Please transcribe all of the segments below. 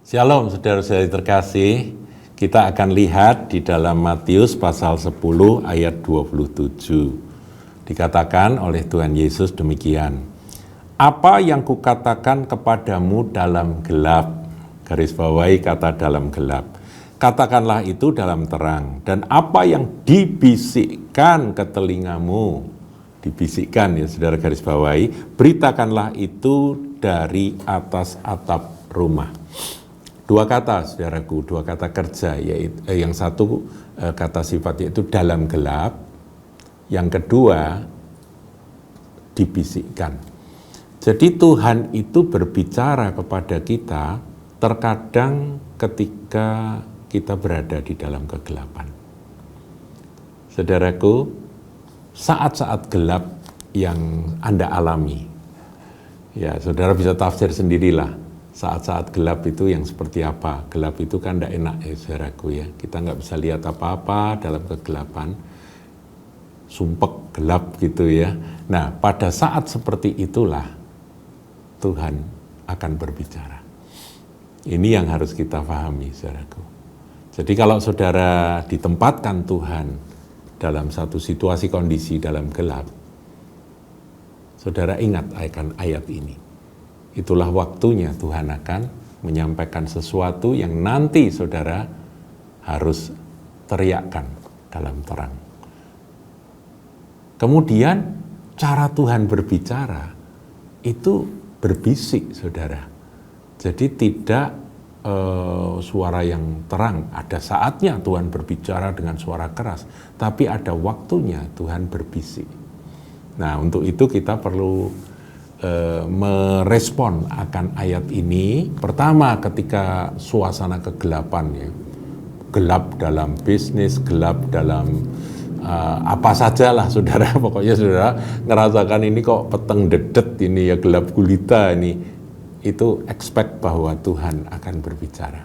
Shalom saudara-saudari terkasih, kita akan lihat di dalam Matius pasal 10 ayat 27. Dikatakan oleh Tuhan Yesus demikian, apa yang kukatakan kepadamu dalam gelap, garis bawahi kata dalam gelap, katakanlah itu dalam terang, dan apa yang dibisikkan ke telingamu, dibisikkan ya saudara garis bawahi, beritakanlah itu dari atas atap rumah. Dua kata saudaraku, dua kata kerja, yaitu yang satu kata sifat yaitu dalam gelap, yang kedua dibisikkan. Jadi Tuhan itu berbicara kepada kita terkadang ketika kita berada di dalam kegelapan. Saudaraku, saat-saat gelap yang Anda alami, ya saudara bisa tafsir sendirilah. Saat-saat gelap itu yang seperti apa? Gelap itu kan tidak enak ya saudaraku ya. Kita nggak bisa lihat apa-apa dalam kegelapan. Sumpek gelap gitu ya. Nah pada saat seperti itulah Tuhan akan berbicara. Ini yang harus kita pahami saudaraku. Jadi kalau saudara ditempatkan Tuhan dalam satu situasi kondisi dalam gelap, saudara ingat akan ayat ini. Itulah waktunya Tuhan akan menyampaikan sesuatu yang nanti saudara harus teriakkan dalam terang. Kemudian cara Tuhan berbicara itu berbisik saudara. Jadi tidak suara yang terang. Ada saatnya Tuhan berbicara dengan suara keras, tapi ada waktunya Tuhan berbisik. Nah untuk itu kita perlu merespon akan ayat ini. Pertama ketika suasana kegelapan ya, gelap dalam bisnis, gelap dalam apa sajalah saudara, pokoknya saudara ngerasakan ini kok peteng dedet ini ya, gelap gulita ini, itu expect bahwa Tuhan akan berbicara,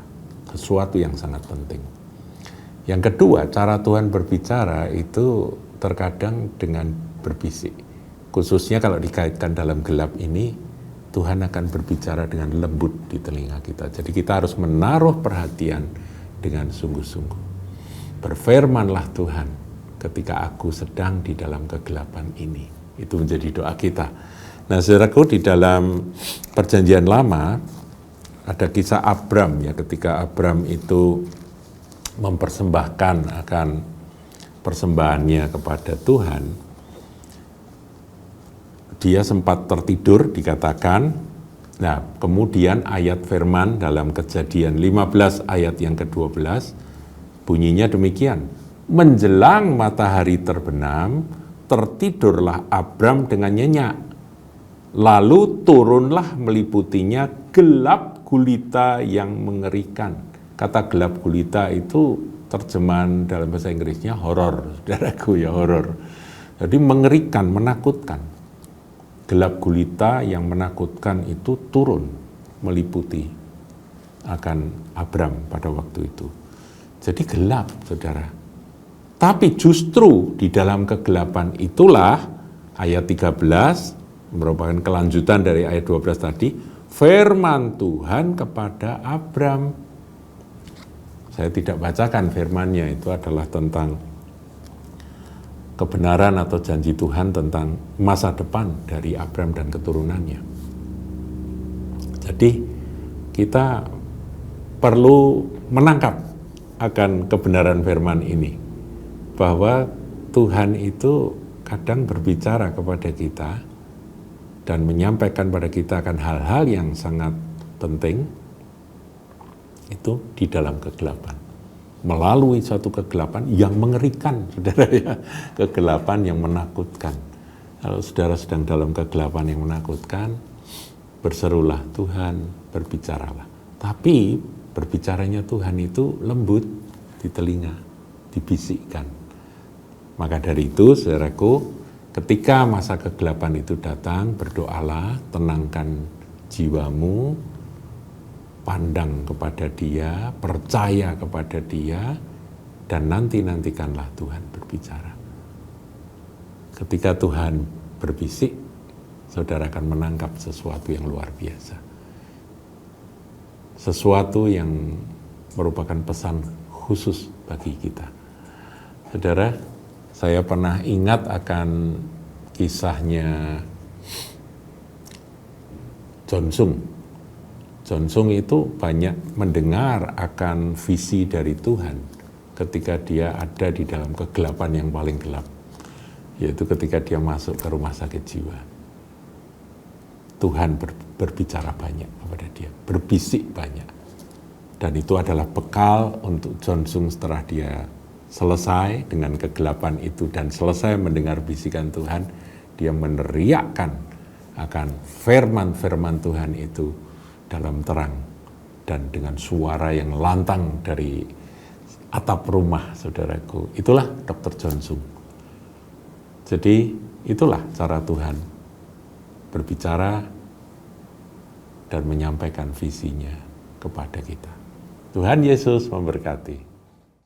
sesuatu yang sangat penting. Yang kedua, cara Tuhan berbicara itu terkadang dengan berbisik. Khususnya kalau dikaitkan dalam gelap ini, Tuhan akan berbicara dengan lembut di telinga kita. Jadi kita harus menaruh perhatian dengan sungguh-sungguh. Berfirmanlah Tuhan ketika aku sedang di dalam kegelapan ini. Itu menjadi doa kita. Nah saudaraku, di dalam perjanjian lama ada kisah Abram ya, ketika Abram itu mempersembahkan akan persembahannya kepada Tuhan. Dia sempat tertidur dikatakan. Nah, kemudian ayat firman dalam Kejadian 15 ayat yang ke-12 bunyinya demikian. Menjelang matahari terbenam, tertidurlah Abram dengan nyenyak. Lalu turunlah meliputinya gelap gulita yang mengerikan. Kata gelap gulita itu terjemahan dalam bahasa Inggrisnya horor, saudaraku ya, horor. Jadi mengerikan, menakutkan. Gelap gulita yang menakutkan itu turun meliputi akan Abram pada waktu itu. Jadi gelap, saudara. Tapi justru di dalam kegelapan itulah ayat 13 merupakan kelanjutan dari ayat 12 tadi, firman Tuhan kepada Abram. Saya tidak bacakan firmannya, itu adalah tentang kebenaran atau janji Tuhan tentang masa depan dari Abram dan keturunannya. Jadi kita perlu menangkap akan kebenaran firman ini, bahwa Tuhan itu kadang berbicara kepada kita dan menyampaikan pada kita akan hal-hal yang sangat penting itu di dalam kegelapan. Melalui satu kegelapan yang mengerikan, saudara ya, kegelapan yang menakutkan. Kalau saudara sedang dalam kegelapan yang menakutkan, berserulah Tuhan, berbicaralah. Tapi berbicaranya Tuhan itu lembut di telinga, dibisikkan. Maka dari itu, saudaraku, ketika masa kegelapan itu datang, berdoalah, tenangkan jiwamu, pandang kepada Dia, percaya kepada Dia, dan nantikanlah Tuhan berbicara. Ketika Tuhan berbisik, saudara akan menangkap sesuatu yang luar biasa. sesuatu yang merupakan pesan khusus bagi kita. Saudara, saya pernah ingat akan kisahnya John Sung. John Sung itu banyak mendengar akan visi dari Tuhan ketika dia ada di dalam kegelapan yang paling gelap, yaitu ketika dia masuk ke rumah sakit jiwa. Tuhan berbicara banyak kepada dia, berbisik banyak. Dan itu adalah bekal untuk John Sung setelah dia selesai dengan kegelapan itu dan selesai mendengar bisikan Tuhan, dia meneriakkan akan firman-firman Tuhan itu dalam terang dan dengan suara yang lantang dari atap rumah, saudaraku. Itulah Dr. John Sung. Jadi itulah cara Tuhan berbicara dan menyampaikan visinya kepada kita. Tuhan Yesus memberkati.